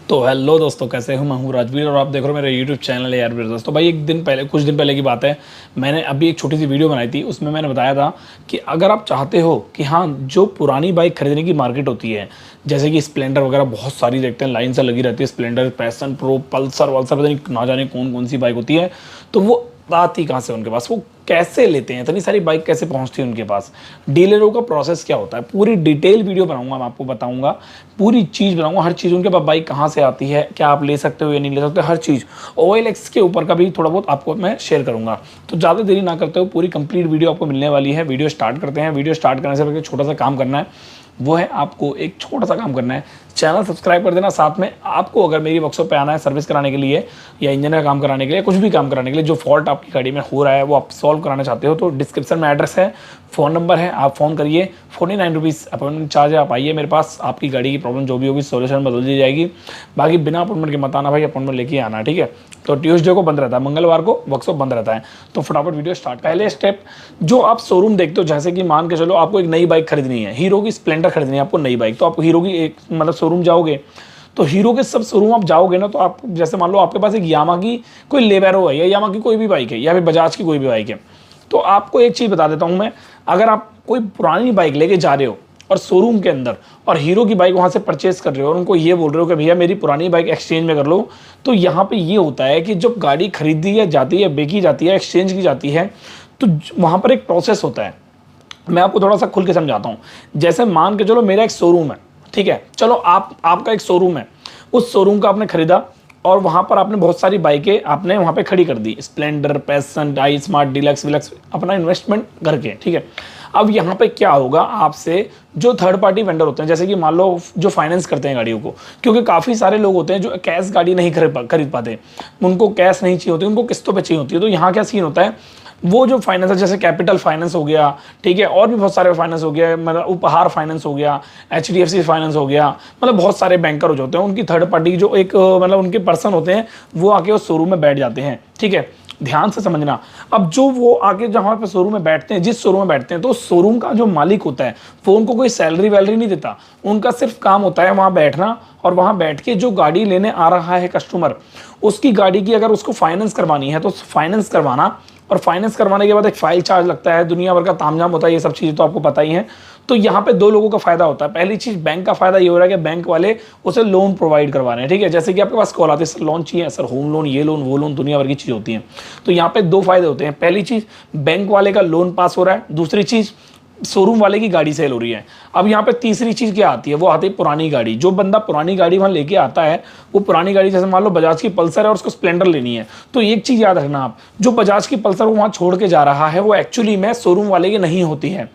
तो हेलो दोस्तों, कैसे हो? मैं हूँ राजवीर और आप देख रहे हो मेरा यूट्यूब चैनल है यार ब्रदर्स। तो भाई कुछ दिन पहले की बात है, मैंने अभी एक छोटी सी वीडियो बनाई थी। उसमें मैंने बताया था कि अगर आप चाहते हो कि हाँ, जो पुरानी बाइक खरीदने की मार्केट होती है, जैसे कि स्प्लेंडर वगैरह बहुत सारी देखते हैं, लाइन से लगी रहती है, स्प्लेंडर, पैशन प्रो, पल्सर वल्सर, पता नहीं ना जाने कौन कौन सी बाइक होती है। तो वो आती कहाँ से उनके पास, वो कैसे लेते हैं, इतनी सारी बाइक कैसे पहुंचती है उनके पास, डीलरों का प्रोसेस क्या होता है, पूरी डिटेल वीडियो बनाऊंगा, मैं आपको बताऊंगा, पूरी चीज़ बताऊंगा, हर चीज़ उनके पास बाइक कहाँ से आती है, क्या आप ले सकते हो या नहीं ले सकते, हर चीज़। OLX के ऊपर का भी थोड़ा बहुत आपको मैं शेयर करूंगा। तो ज़्यादा देरी ना करते हो, पूरी कंप्लीट वीडियो आपको मिलने वाली है। वीडियो स्टार्ट करते हैं। वीडियो स्टार्ट करने से पहले छोटा सा काम करना है, वो है आपको एक छोटा सा काम करना है, चैनल सब्सक्राइब कर देना। साथ में आपको अगर मेरी वर्कशॉप पे आना है सर्विस कराने के लिए या इंजन का काम कराने के लिए, कुछ भी काम कराने के लिए, जो फॉल्ट आपकी गाड़ी में हो रहा है वो आप सॉल्व कराना चाहते हो, तो डिस्क्रिप्शन में एड्रेस है, फ़ोन नंबर है, आप फ़ोन करिए। 49 रुपीज़ अपॉइंटमेंट चार्ज है। आप आइए मेरे पास, आपकी गाड़ी की प्रॉब्लम जो भी होगी सोल्यूशन बदल दी जाएगी। बाकी बिना अपॉइंटमेंट के मत आना भाई, अपॉइंटमेंट लेके आना, ठीक है। तो ट्यूसडे को बंद रहता है, मंगलवार को वर्कशॉप बंद रहता है। तो फटाफट वीडियो स्टार्ट। पहले स्टेप, जो आप शोरूम देखते हो, जैसे कि मान के चलो आपको एक नई बाइक खरीदनी है, हीरो की स्प्लेंडर खरीदनी है आपको नई बाइक, तो आप हीरो की एक मतलब शोरूम जाओगे, तो हीरो के सब शोरूम आप जाओगे ना, तो आप जैसे मान लो आपके पास एक यामा की कोई लेवेरो है या यामा की कोई भी बाइक है या फिर बजाज की कोई भी बाइक है, तो आपको एक चीज़ बता देता हूँ मैं, अगर आप कोई पुरानी बाइक लेके जा रहे हो और शोरूम के अंदर और हीरो की बाइक वहाँ से परचेस कर रहे हो और उनको ये बोल रहे हो कि भैया मेरी पुरानी बाइक एक्सचेंज में कर लो, तो यहाँ पे ये होता है कि जब गाड़ी खरीदी है जाती है, बेची जाती है, एक्सचेंज की जाती है, तो वहाँ पर एक प्रोसेस होता है। मैं आपको थोड़ा सा खुल के समझाता हूँ। जैसे मान के चलो मेरा एक शोरूम है, ठीक है, चलो आपका एक शोरूम है, उस शोरूम का आपने खरीदा और वहाँ पर आपने बहुत सारी बाइकें आपने वहाँ पे खड़ी कर दी, स्प्लेंडर, पैशन, आई स्मार्ट, डीलक्स विलक्स, अपना इन्वेस्टमेंट करके, ठीक है। अब यहाँ पे क्या होगा, आपसे जो थर्ड पार्टी वेंडर होते हैं, जैसे कि मान लो जो फाइनेंस करते हैं गाड़ियों को, क्योंकि काफ़ी सारे लोग होते हैं जो कैश गाड़ी नहीं खरीद पाते, उनको कैश नहीं चाहिए होती, उनको किस्तों पे चाहिए होती है। तो यहाँ क्या सीन होता है, वो जो फाइनेंस है, जैसे कैपिटल फाइनेंस हो गया, ठीक है, और भी बहुत सारे फाइनेंस हो गया, मतलब उपहार फाइनेंस हो गया, HDFC फाइनेंस हो गया, मतलब बहुत सारे बैंकर हो जाते हैं, उनकी थर्ड पार्टी जो एक मतलब उनके पर्सन होते हैं, वो आके उस शोरूम में बैठ जाते हैं, ठीक है। ध्यान से समझना। अब जो वो आके जहाँ पे शोरूम में बैठते हैं, जिस शोरूम में बैठते हैं, तो शोरूम का जो मालिक होता है वो उनको कोई सैलरी वैलरी नहीं देता, उनका सिर्फ काम होता है वहाँ बैठना, और वहाँ बैठ के जो गाड़ी लेने आ रहा है कस्टमर, उसकी गाड़ी की अगर उसको फाइनेंस करवानी है तो फाइनेंस करवाना, और फाइनेंस करवाने के बाद एक फाइल चार्ज लगता है, दुनिया भर का तामझाम होता है, ये सब चीज़ें तो आपको पता ही है। तो यहाँ पे दो लोगों का फायदा होता है। पहली चीज़, बैंक का फायदा ये हो रहा है कि बैंक वाले उसे लोन प्रोवाइड करवा रहे हैं, ठीक है। जैसे कि आपके पास कॉल आती है, सर लोन चाहिए, सर होम लोन, ये लोन वो लोन, दुनिया भर की चीज़ होती है। तो यहाँ पे दो फायदे होते हैं। पहली चीज़, बैंक वाले का लोन पास हो रहा है। दूसरी चीज़, शोरूम वाले की गाड़ी सेल हो रही है। अब यहाँ पे तीसरी चीज़ क्या आती है, वो आती है पुरानी गाड़ी। जो बंदा पुरानी गाड़ी वहाँ लेके आता है, वो पुरानी गाड़ी, जैसे मान लो बजाज की पल्सर है और उसको स्प्लेंडर लेनी है, तो एक चीज़ याद रखना आप, जो बजाज की पल्सर वो वहाँ छोड़ के जा रहा है, वो एक्चुअली में शोरूम वाले की नहीं होती है।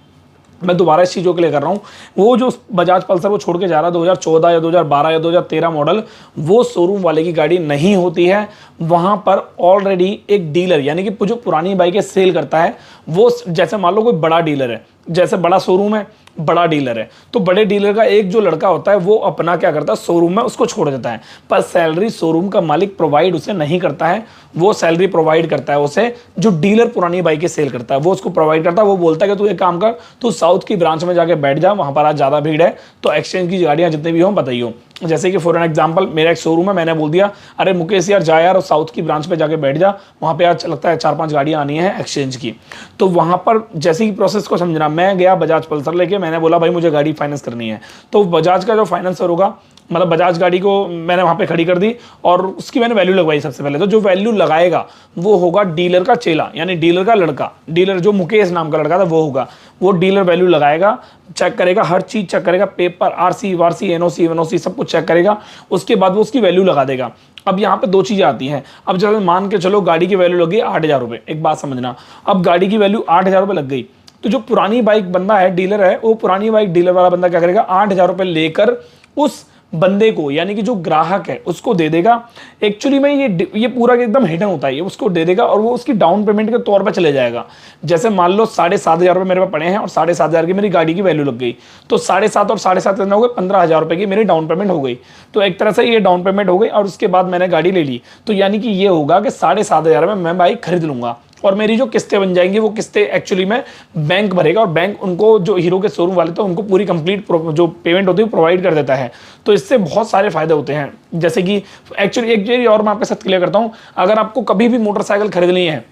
मैं दोबारा इस चीज़ों के लिए कर रहा हूँ, वो जो बजाज पल्सर वो छोड़ के जा रहा है 2014 या 2012 या 2013 मॉडल, वो शोरूम वाले की गाड़ी नहीं होती है। वहाँ पर ऑलरेडी एक डीलर, यानी कि जो पुरानी बाइकें सेल करता है, वो जैसे मान लो कोई बड़ा डीलर है, जैसे बड़ा शोरूम है, बड़ा डीलर है, तो बड़े डीलर का एक जो लड़का होता है वो अपना क्या करता है, शोरूम में उसको छोड़ देता है, पर सैलरी शोरूम का मालिक प्रोवाइड उसे नहीं करता है। वो सैलरी प्रोवाइड करता है उसे जो डीलर पुरानी बाइकें सेल करता है, वो उसको प्रोवाइड करता है। वो बोलता है कि तू एक काम कर, तू साउथ की ब्रांच में जाके बैठ जा, वहाँ पर आज ज़्यादा भीड़ है, तो एक्सचेंज की गाड़ियाँ जितने भी हों बताइए। जैसे कि फॉर एन एग्जांपल, मेरा एक शोरूम है, मैंने बोल दिया अरे मुकेश यार जा यार, और साउथ की ब्रांच पे जाके बैठ जा, वहाँ पे आज लगता है 4-5 गाड़ियाँ आनी है एक्सचेंज की। तो वहाँ पर जैसे ही प्रोसेस को समझना, मैं गया बजाज पल्सर लेके, मैंने बोला भाई मुझे गाड़ी फाइनेंस करनी है, तो बजाज का जो फाइनेंसर होगा, मतलब बजाज गाड़ी को मैंने वहाँ पे खड़ी कर दी और उसकी मैंने वैल्यू लगवाई। सबसे पहले तो जो वैल्यू लगाएगा वो होगा डीलर का चेला, यानी डीलर का लड़का, डीलर जो मुकेश नाम का लड़का था वो होगा, वो डीलर वैल्यू लगाएगा, चेक करेगा, हर चीज़ चेक करेगा, paper, RC Warsi, NOC WNOC सब कुछ चेक करेगा, उसके बाद वो उसकी वैल्यू लगा देगा। अब यहाँ पे दो चीज़ें आती हैं। अब जब मान के चलो गाड़ी की वैल्यू लग गई 8,000 रुपये, एक बात समझना, अब गाड़ी की वैल्यू 8,000 रुपये लग गई, तो जो पुरानी बाइक बंदा है, डीलर है, वो पुरानी बाइक डीलर वाला बंदा क्या करेगा, 8,000 रुपये लेकर उस बंदे को, यानी कि जो ग्राहक है उसको दे देगा। एक्चुअली में ये पूरा एकदम हिडन होता है, ये उसको दे देगा और वो उसकी डाउन पेमेंट के तौर पे चले जाएगा। जैसे मान लो 7,500 रुपये मेरे पास पड़े हैं और 7,500 की मेरी गाड़ी की वैल्यू लग गई, तो 7,500 और 7,500 कितना हो गए, 15,000 रुपये की मेरी डाउन पेमेंट हो गई। तो एक तरह से ये डाउन पेमेंट हो गई और उसके बाद मैंने गाड़ी ले ली, तो यानी कि ये होगा कि 7,500 में मैं बाइक खरीद लूंगा। और मेरी जो किस्तें बन जाएंगी वो किस्तें एक्चुअली में बैंक भरेगा, और बैंक उनको जो हीरो के शोरूम वाले थे उनको पूरी कंप्लीट जो पेमेंट होती है प्रोवाइड कर देता है। तो इससे बहुत सारे फायदे होते हैं। जैसे कि एक्चुअली एक चीज और मैं आपके साथ क्लियर करता हूं, अगर आपको कभी भी मोटरसाइकिल खरीदनी है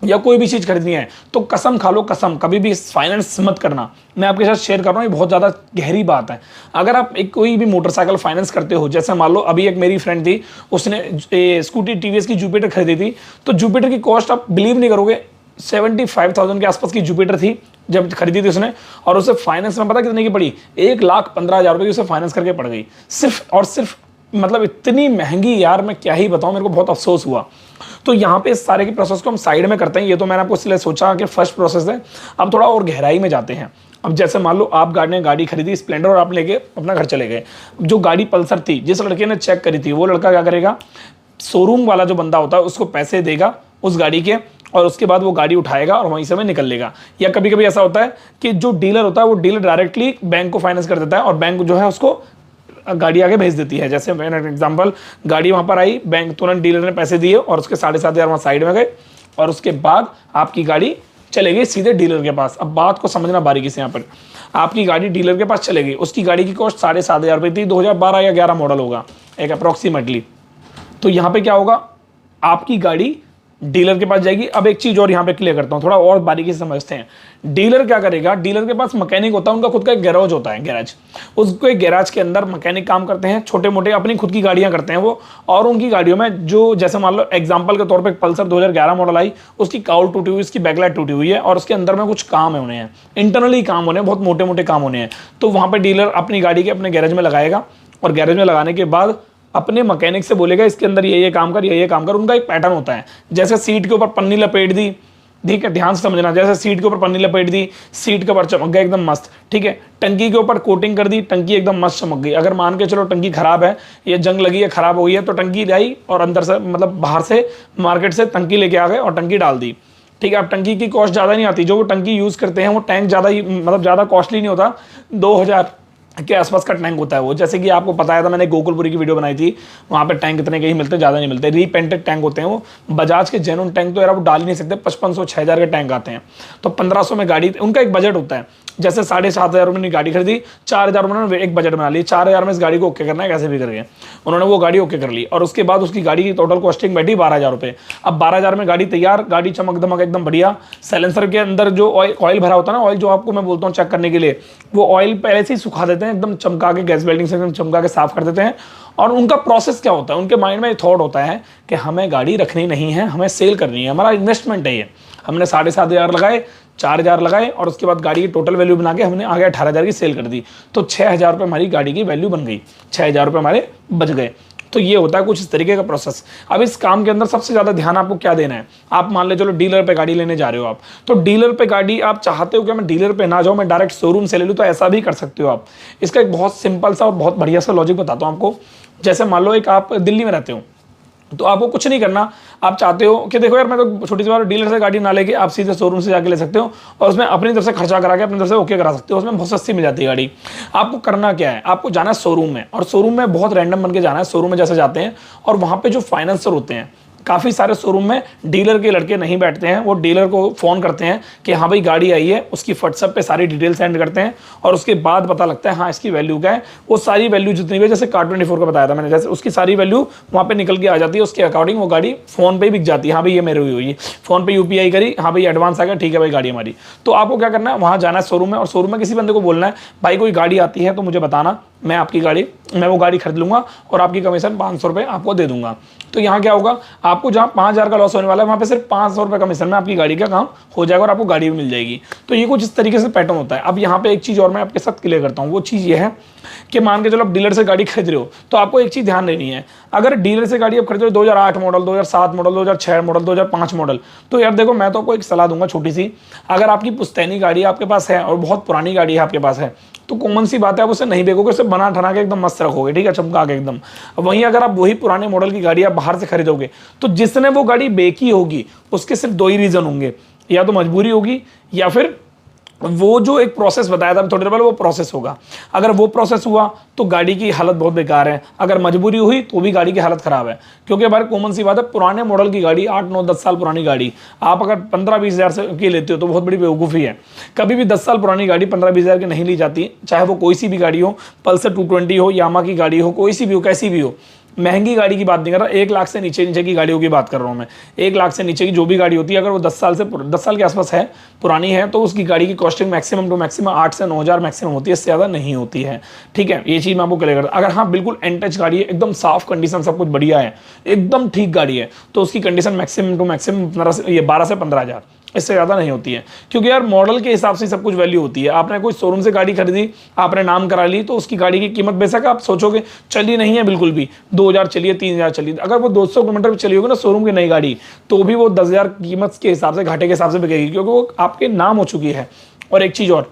या कोई भी चीज खरीदनी है तो कसम खा लो, कसम कभी भी फाइनेंस मत करना। मैं आपके साथ शेयर कर रहा हूँ, ये बहुत ज्यादा गहरी बात है। अगर आप एक कोई भी मोटरसाइकिल फाइनेंस करते हो, जैसे मान लो अभी एक मेरी फ्रेंड थी, उसने स्कूटी टीवीएस की जुपिटर खरीदी थी, तो जुपिटर की कॉस्ट आप बिलीव नहीं करोगे 75,000 के आसपास की जुपिटर थी जब खरीदी थी उसने, और उसे फाइनेंस में पता कितने की पड़ी, 1,15,000 रुपए की उसे फाइनेंस करके पड़ गई, सिर्फ और सिर्फ। मतलब इतनी महंगी यार, मैं क्या ही बताऊं, मेरे को बहुत अफसोस हुआ। तो यहाँ पे इस सारे की प्रोसेस को हम साइड में करते हैं, ये तो मैंने आपको इसलिए सोचा कि फर्स्ट प्रोसेस है। अब थोड़ा और गहराई में जाते हैं। अब जैसे मान लो आप गाड़ी खरीदी स्प्लेंडर और आप लेके अपना घर चले गए, जो गाड़ी पल्सर थी, जिस लड़के ने चेक करी थी, वो लड़का क्या करेगा, शोरूम वाला जो बंदा होता है उसको पैसे देगा उस गाड़ी के, और उसके बाद वो गाड़ी उठाएगा और वहीं से वह निकल लेगा। या कभी कभी ऐसा होता है कि जो डीलर होता है वो डीलर डायरेक्टली बैंक को फाइनेंस कर देता है, और बैंक जो है उसको गाड़ी आगे भेज देती है। जैसे मैंने एग्जांपल, गाड़ी वहां पर आई, बैंक तुरंत डीलर ने पैसे दिए और उसके 7,500 वहां साइड में गए, और उसके बाद आपकी गाड़ी चले गई सीधे डीलर के पास। अब बात को समझना बारीकी से, यहाँ पर आपकी गाड़ी डीलर के पास चले गई, उसकी गाड़ी की कॉस्ट 7,500 रुपये थी, 2012 या 11 मॉडल होगा एक अप्रॉक्सीमेटली। तो यहाँ पे क्या होगा, आपकी गाड़ी डीलर के पास जाएगी। अब एक चीज और यहाँ पे क्लियर करता हूँ, थोड़ा और बारीकी से समझते हैं। डीलर क्या करेगा, डीलर के पास मैकेनिक होता है, उनका खुद का एक गैराज होता है, गैराज। उसके गैराज के अंदर मैकेनिक काम करते हैं, छोटे मोटे अपनी खुद की गाड़ियां करते हैं वो, और उनकी गाड़ियों में जो, जैसे मान लो एग्जाम्पल के तौर पर पल्सर 2011 मॉडल आई, उसकी काउल टूटी हुई, उसकी बैकलाइट टूटी हुई है, और उसके अंदर में कुछ काम होने हैं, इंटरनली काम होने हैं, बहुत मोटे मोटे काम होने हैं। तो वहां पर डीलर अपनी गाड़ी के अपने गैरेज में लगाएगा, और गैरेज में लगाने के बाद अपने मैकेनिक से बोलेगा इसके अंदर ये काम कर, ये काम कर। उनका एक पैटर्न होता है, जैसे सीट के ऊपर पन्नी लपेट दी, ठीक है, ध्यान से समझना, जैसे सीट के ऊपर पन्नी लपेट दी, सीट कवर चमक गया एकदम मस्त, ठीक है। टंकी के ऊपर कोटिंग कर दी, टंकी एकदम मस्त चमक गई। अगर मान के चलो टंकी खराब है, ये जंग लगी है, खराब हो गई है, तो टंकी आई और अंदर से, मतलब बाहर से मार्केट से टंकी लेके आ गए और टंकी डाल दी, ठीक है। अब टंकी की कॉस्ट ज़्यादा नहीं आती, जो वो टंकी यूज़ करते हैं वो टैंक ज़्यादा ही, मतलब ज़्यादा कॉस्टली नहीं होता, 2,000 के आसपास का टैंक होता है वो। जैसे कि आपको बताया था, मैंने गोकुलपुरी की वीडियो बनाई थी, वहाँ पे टैंक इतने के ही मिलते, ज़्यादा नहीं मिलते, रीपेंटेड टैंक होते हैं वो। बजाज के जेन्युइन टैंक तो यार आप डाल ही नहीं सकते, 5,500 6,000 के टैंक आते हैं। तो 1,500 में गाड़ी, उनका एक बजट होता है। जैसे 7,500 रुपये में गाड़ी खरीदी, 4,000 उन्होंने एक बजट बना ली, 4,000 में इस गाड़ी को ओके करना है कैसे भी करके, उन्होंने वो गाड़ी ओके कर ली, और उसके बाद उसकी गाड़ी की टोटल कॉस्टिंग बैठी 12,000 रुपये। अब 12,000 में गाड़ी तैयार, गाड़ी चमक दमक एकदम बढ़िया। साइलेंसर के अंदर जो ऑयल भरा होता है ना, ऑयल जो आपको मैं बोलता हूँ चेक करने के लिए, वो ऑयल पहले से ही सुखा देते हैं, एकदम चमका के, गैस वेल्डिंग से एकदम चमका के साफ कर देते हैं। और उनका प्रोसेस क्या होता है, उनके माइंड में थॉट होता है कि हमें गाड़ी रखनी नहीं है, हमें सेल करनी है, हमारा इन्वेस्टमेंट है ये। हमने 7,500 लगाए, 4,000 लगाए, और उसके बाद गाड़ी की टोटल वैल्यू बना के हमने आगे 18,000 की सेल कर दी, तो 6,000 रुपये हमारी गाड़ी की वैल्यू बन गई, 6,000 रुपये हमारे बच गए। तो ये होता है कुछ इस तरीके का प्रोसेस। अब इस काम के अंदर सबसे ज़्यादा ध्यान आपको क्या देना है, आप मान ले चलो डीलर पे गाड़ी लेने जा रहे हो आप, तो डीलर पे गाड़ी आप चाहते हो कि मैं डीलर पे ना जाऊँ, मैं डायरेक्ट शोरूम से ले लूँ, तो ऐसा भी कर सकते हो आप। इसका एक बहुत सिंपल सा और बहुत बढ़िया सा लॉजिक बताता हूँ आपको। जैसे मान लो एक आप दिल्ली में रहते हो, तो आपको कुछ नहीं करना, आप चाहते हो कि देखो यार मैं तो छोटी सी बात, डीलर से गाड़ी ना लेके आप सीधे शोरूम से जाके ले सकते हो, और उसमें अपनी तरफ से खर्चा करा के अपनी तरफ से ओके करा सकते हो, उसमें बहुत सस्ती मिल जाती है गाड़ी। आपको करना क्या है, आपको जाना है शोरूम में, और शोरूम में बहुत रैंडम बन के जाना है। शोरूम में जैसे जाते हैं, और वहाँ पे जो फाइनेंसर होते हैं, काफ़ी सारे शोरूम में डीलर के लड़के नहीं बैठते हैं, वो डीलर को फ़ोन करते हैं कि हाँ भाई गाड़ी आई है, उसकी व्हाट्सएप पे सारी डिटेल सेंड करते हैं, और उसके बाद पता लगता है हाँ इसकी वैल्यू क्या है। वो सारी वैल्यू जितनी भी, जैसे कार24 का बताया था मैंने, जैसे उसकी सारी वैल्यू वहाँ पे निकल के आ जाती है, उसके अकॉर्डिंग वो गाड़ी फ़ोन पे बिक जाती है। हाँ भाई ये मेरी हुई, फ़ोन पे UPI करी, हाँ भाई एडवांस आ गया, ठीक है भाई गाड़ी हमारी। तो आपको क्या करना है, वहाँ जाना है शोरूम में, और शोरूम में किसी बंदे को बोलना है भाई कोई गाड़ी आती है तो मुझे बताना, मैं आपकी गाड़ी, मैं वो गाड़ी खरीद लूँगा, और आपकी कमीशन 500 रुपये आपको दे दूंगा। तो यहाँ क्या होगा, आपको जहाँ 5,000 का लॉस होने वाला है, वहाँ पे सिर्फ 500 रुपये कमीशन में आपकी गाड़ी का काम हो जाएगा, और आपको गाड़ी भी मिल जाएगी। तो ये कुछ इस तरीके से पैटर्न होता है। अब यहाँ पे एक चीज़ और मैं आपके साथ क्लियर करता हूँ, वो चीज़ ये है कि मान के चलो आप डीलर से गाड़ी खरीद रहे हो, तो आपको एक चीज़ ध्यान देनी है, अगर डीलर से गाड़ी आप खरीद रहे हो 2008 मॉडल, 2007 मॉडल, 2006 मॉडल, 2005 मॉडल, तो यार देखो मैं तो आपको एक सलाह दूंगा छोटी सी, अगर आपकी पुश्तैनी गाड़ी आपके पास है और बहुत पुरानी गाड़ी है आपके पास है, तो कॉमन सी बात है आप उसे नहीं बेचोगे, उसे बना ठना के एकदम मस्त रखोगे, ठीक है, चमका के एकदम। वहीं अगर आप वही पुराने मॉडल की गाड़ी आप बाहर से खरीदोगे, तो जिसने वो गाड़ी बेची होगी उसके सिर्फ 2 ही रीज़न होंगे, या तो मजबूरी होगी, या फिर वो जो एक प्रोसेस बताया था थोड़ी देर पहले, वो प्रोसेस होगा। अगर वो प्रोसेस हुआ तो गाड़ी की हालत बहुत बेकार है, अगर मजबूरी हुई तो भी गाड़ी की हालत खराब है। क्योंकि हमारे कॉमन सी बात है, पुराने मॉडल की गाड़ी 8 9 10 साल पुरानी गाड़ी आप अगर 15-20 हज़ार से की लेते हो तो बहुत बड़ी बेवकूफ़ी है। कभी भी 10 साल पुरानी गाड़ी 15-20 हज़ार की नहीं ली जाती, चाहे वो कोई सी भी गाड़ी हो, पल्सर 220 हो, यामा की गाड़ी हो, कोई सी भी हो, कैसी भी हो। महंगी गाड़ी की बात नहीं कर रहा, 1 लाख से नीचे नीचे की गाड़ियों की बात कर रहा हूँ मैं। 1 लाख से नीचे की जो भी गाड़ी होती है, अगर वो 10 साल के आसपास है, पुरानी है, तो उसकी गाड़ी की कॉस्टिंग मैक्सिमम टू मैक्सिमम 8 से 9 हज़ार मैक्सिमम होती है, इससे ज़्यादा नहीं होती है। ठीक है, ये चीज़ मैं आपको क्लियर करता। अगर हाँ बिल्कुल एन टच गाड़ी है, एकदम साफ कंडीशन, सब कुछ बढ़िया है, एकदम ठीक गाड़ी है, तो उसकी कंडीशन मैक्सिमम टू मैक्सिमम 12 से 15 हज़ार, इससे ज़्यादा नहीं होती है। क्योंकि यार मॉडल के हिसाब से सब कुछ वैल्यू होती है। आपने कोई शोरूम से गाड़ी खरीदी, आपने नाम करा ली, तो उसकी गाड़ी की कीमत बेशक आप सोचोगे चली नहीं है बिल्कुल भी, 2 हज़ार चलिए, 3 हज़ार चलिए, अगर वो 200 किलोमीटर भी चली होगी ना शोरूम की नई गाड़ी, तो भी वो 10 हज़ार कीमत के हिसाब से, घाटे के हिसाब से बिकेगी, क्योंकि वो आपके नाम हो चुकी है। और एक चीज़ और,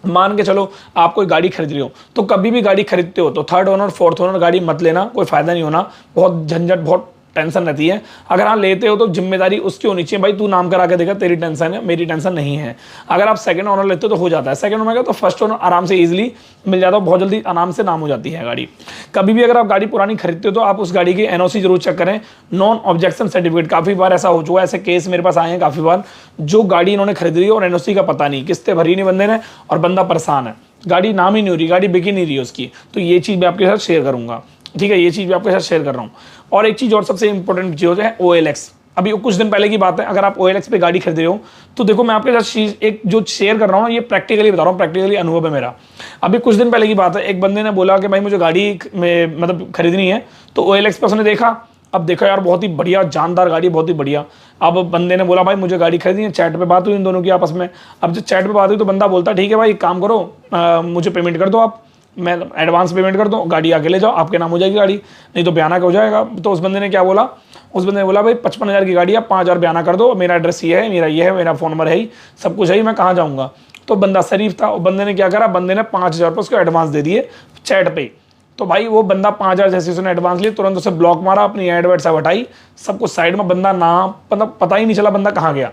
मान के चलो आप कोई गाड़ी खरीद रहे हो, तो कभी भी गाड़ी खरीदते हो तो 3rd ओनर 4th ओनर गाड़ी मत लेना, कोई फायदा नहीं होना, बहुत झंझट, बहुत टेंशन रहती है। अगर आप लेते हो तो जिम्मेदारी उसकी होनी चाहिए, भाई तू नाम करा के देखा, तेरी टेंशन है, मेरी टेंशन नहीं है। अगर आप 2nd ओनर लेते हो तो हो जाता है, 2nd ओनर का तो 1st ओनर आराम से इजीली मिल जाता है, बहुत जल्दी आराम से नाम हो जाती है गाड़ी। कभी भी अगर आप गाड़ी पुरानी खरीदते हो तो आप उस गाड़ी की एनओसी जरूर चेक करें, नॉन ऑब्जेक्शन सर्टिफिकेट। काफ़ी बार ऐसा हो चुका है, ऐसे केस मेरे पास आए हैं काफ़ी बार, जो गाड़ी इन्होंने खरीद ली और एनओसी का पता नहीं, किस्तें भरी नहीं बंदे ने और बंदा परेशान है, गाड़ी नाम ही नहीं हो रही, गाड़ी बिकी नहीं रही है उसकी। तो ये चीज़ मैं आपके साथ शेयर करूँगा, ठीक है, ये चीज़ भी आपके साथ शेयर कर रहा हूँ। और एक चीज़ और सबसे इंपॉर्टेंट चीज़ है OLX। अभी कुछ दिन पहले की बात है, अगर आप OLX पे गाड़ी खरीद रहे हो तो देखो, मैं आपके साथ चीज़ एक जो शेयर कर रहा हूँ, ये प्रैक्टिकली बता रहा हूँ, प्रैक्टिकली अनुभव है मेरा। अभी कुछ दिन पहले की बात है, एक बंदे ने बोला कि भाई मुझे गाड़ी में मतलब खरीदनी है, तो OLX पे उसने देखा, अब देखा यार बहुत ही बढ़िया जानदार गाड़ी, बहुत ही बढ़िया। अब बंदे ने बोला भाई मुझे गाड़ी खरीदनी है, चैट पे बात हुई इन दोनों की आपस में। अब जब चैट पे बात हुई तो बंदा बोलता ठीक है भाई, एक काम करो, मुझे पेमेंट कर दो आप, मैं एडवांस पेमेंट कर दूँ, गाड़ी आके ले जाओ, आपके नाम हो जाएगी गाड़ी, नहीं तो बयाना का हो जाएगा। तो उस बंदे ने क्या बोला, उस बंदे ने बोला भाई 55 हज़ार की गाड़ी है, 5 हज़ार बयाना कर दो, मेरा एड्रेस ये है, मेरा ये है, मेरा फ़ोन नंबर है ही, सब कुछ है ही, मैं कहाँ जाऊँगा। तो बंदा शरीफ था, बंदे ने क्या करा, बंदे ने 5 हज़ार रुपये उसको एडवांस दे दिए चैट पे। तो भाई वो बंदा 5 हज़ार जैसे उसने एडवांस लिए, तुरंत उसे ब्लॉक मारा, अपनी एड वेड सब हटाई, सब कुछ साइड में, बंदा ना मतलब पता ही नहीं चला बंदा कहाँ गया।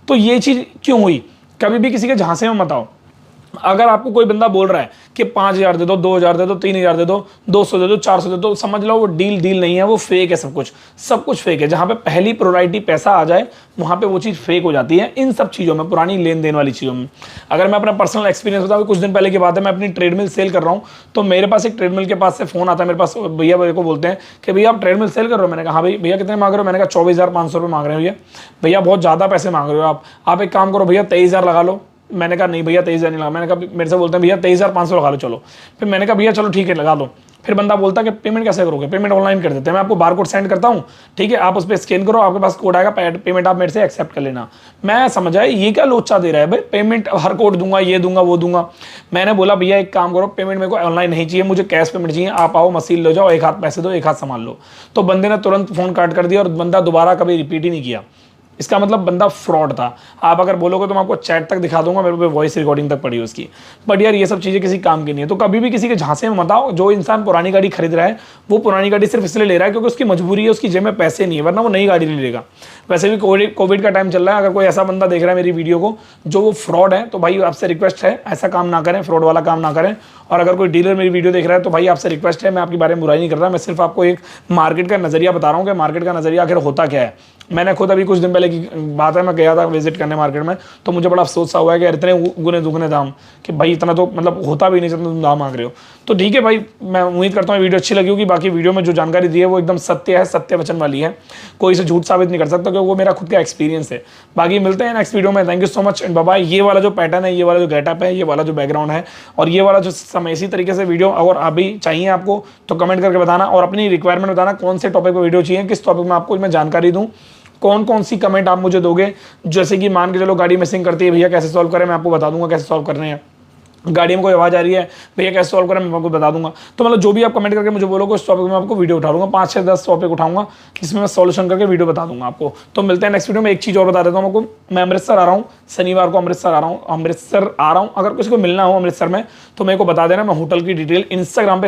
तो ये चीज़ क्यों हुई, कभी भी किसी के झांसे में मत आओ। अगर आपको कोई बंदा बोल रहा है कि 5 हज़ार दे दो, 2 हज़ार दे दो, 3 हज़ार दे दो, 200 दे दो, 400 दे दो, समझ लो वो डील नहीं है, वो फेक है, सब कुछ फेक है। जहां पे पहली प्रायोरिटी पैसा आ जाए, वहां पे वो चीज़ फेक हो जाती है। इन सब चीज़ों में, पुरानी लेन देन वाली चीज़ों में, अगर मैं अपना पर्सनल एक्सपीरियंस बताऊँ, कुछ दिन पहले की बात है, मैं अपनी ट्रेडमिल सेल कर रहा हूँ, तो मेरे पास एक ट्रेडमिल के पास से फ़ोन आता है मेरे पास, भैया को बोलते हैं कि भैया आप ट्रेडमिल सेल कर रहे हो। मैंने कहा हाँ भाई, भैया कितने मांग रहे हो। मैंने कहा 24,500 रुपये मांग रहे हो। भैया बहुत ज़्यादा पैसे मांग रहे हो आप एक काम करो भैया, 23,000 लगा लो। मैंने कहा नहीं भैया 23,000 नहीं लगा। मैंने कहा, मेरे से बोलते हैं भैया 23,500 लगा लो चलो। फिर मैंने कहा भैया चलो ठीक है लगा लो। फिर बंदा बोलता है कि पेमेंट कैसे करोगे, पेमेंट ऑनलाइन कर देते हैं, मैं आपको बारकोड सेंड करता हूँ, ठीक है, आप उस पर स्कैन करो, आपके पास कोड आएगा, पेमेंट आप मेरे से एक्सेप्ट कर लेना। मैं समझ आया ये क्या लोचा दे रहा है भाई, पेमेंट हर कोड दूंगा, ये दूंगा वो दूंगा। मैंने बोला भैया एक काम करो, पेमेंट मेरे को ऑनलाइन नहीं चाहिए, मुझे कैश पेमेंट चाहिए, आप आओ मशीन ले जाओ, एक हाथ पैसे दो, एक हाथ सामान लो। तो बंदे ने तुरंत फोन काट कर दिया और बंदा दोबारा कभी रिपीट ही नहीं किया। इसका मतलब बंदा फ्रॉड था। आप अगर बोलोगे तो मैं आपको चैट तक दिखा दूंगा, मेरे पे वॉइस रिकॉर्डिंग तक पड़ी उसकी। बट यार ये सब चीज़ें किसी काम की नहीं है। तो कभी भी किसी के झांसे में मत आओ। जो इंसान पुरानी गाड़ी खरीद रहा है, वो पुरानी गाड़ी सिर्फ इसलिए ले रहा है क्योंकि उसकी मजबूरी है, उसकी जेब में पैसे नहीं है, वरना वो नई गाड़ी नहीं लेगा। वैसे भी कोविड का टाइम चल रहा है, अगर कोई ऐसा बंदा देख रहा है मेरी वीडियो को जो वो फ्रॉड है, तो भाई आपसे रिक्वेस्ट है ऐसा काम ना करें, फ्रॉड वाला काम ना करें। और अगर कोई डीलर मेरी वीडियो देख रहा है तो भाई आपसे रिक्वेस्ट है, मैं आपके बारे में बुराई नहीं कर रहा, मैं सिर्फ आपको एक मार्केट का नज़रिया बता रहा हूँ कि मार्केट का नज़रिया आखिर होता क्या है। मैंने खुद अभी कुछ दिन पहले की बात है, मैं गया था विजिट करने मार्केट में, तो मुझे बड़ा अफसोस सा हुआ है कि इतने गुने दुगने दाम, कि भाई इतना तो मतलब होता भी नहीं जितना तुम दाम मांग रहे हो। तो ठीक है भाई, मैं उम्मीद करता हूँ वीडियो अच्छी लगी होगी। बाकी वीडियो में जो जानकारी दी है वो एकदम सत्य है, सत्य वचन वाली है, कोई इसे झूठ साबित नहीं कर सकता, क्योंकि वो मेरा खुद का एक्सपीरियंस है। बाकी मिलते हैं नेक्स्ट वीडियो में। Thank you so much and bye bye. ये वाला जो पैटर्न है, ये वाला जो गेटअप है, ये वाला जो बैकग्राउंड है और ये वाला जो समय, इसी तरीके से वीडियो अगर अभी चाहिए आपको तो कमेंट करके बताना और अपनी रिक्वायरमेंट बताना कौन से टॉपिक पर वीडियो चाहिए, किस टॉपिक में आपको मैं जानकारी दूँ, कौन कौन सी कमेंट आप मुझे दोगे। जैसे कि मान के चलो गाड़ी मिसिंग करती है, भैया कैसे सॉल्व करें, मैं आपको बता दूंगा कैसे सॉल्व करने हैं। गाड़ी में कोई आवाज़ आ रही है, भैया कैसे सॉल्व करें, मैं आपको बता दूंगा। तो मतलब जो भी आप कमेंट करके मुझे बोलोगे उस टॉपिक में आपको वीडियो उठा लूँगा, 5 से 10 टॉपिक उठाऊंगा जिसमें मैं सॉल्यूशन करके वीडियो बता दूंगा आपको। तो मिलते हैं नेक्स्ट वीडियो में। एक चीज़ और बता देता हूँ आपको, मैं अमृतसर आ रहा हूँ, शनिवार को अमृतसर आ रहा हूँ। अगर किसी को मिलना हो अमृतसर में तो मेरे को बता देना, मैं होटल की डिटेल इंस्टाग्राम पे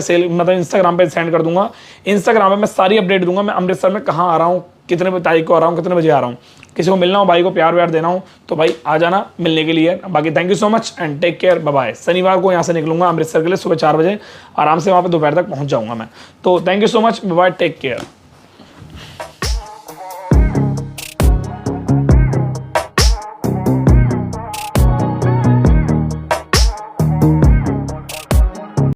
इंस्टाग्राम पे सेंड कर दूंगा। इंस्टाग्राम पे मैं सारी अपडेट दूंगा, मैं अमृतसर में कहाँ आ रहा हूँ, कितने तारीख को आ रहा हूँ, कितने बजे आ रहा हूँ। किसी को मिलना हो, भाई को प्यार व्यार देना हो तो भाई आ जाना मिलने के लिए। बाकी thank you so much and take care, bye bye. शनिवार को यहाँ से निकलूंगा अमृतसर के लिए सुबह 4 बजे, आराम से वहाँ पे दोपहर तक पहुँच जाऊँगा मैं। तो thank you so much, bye bye, take care.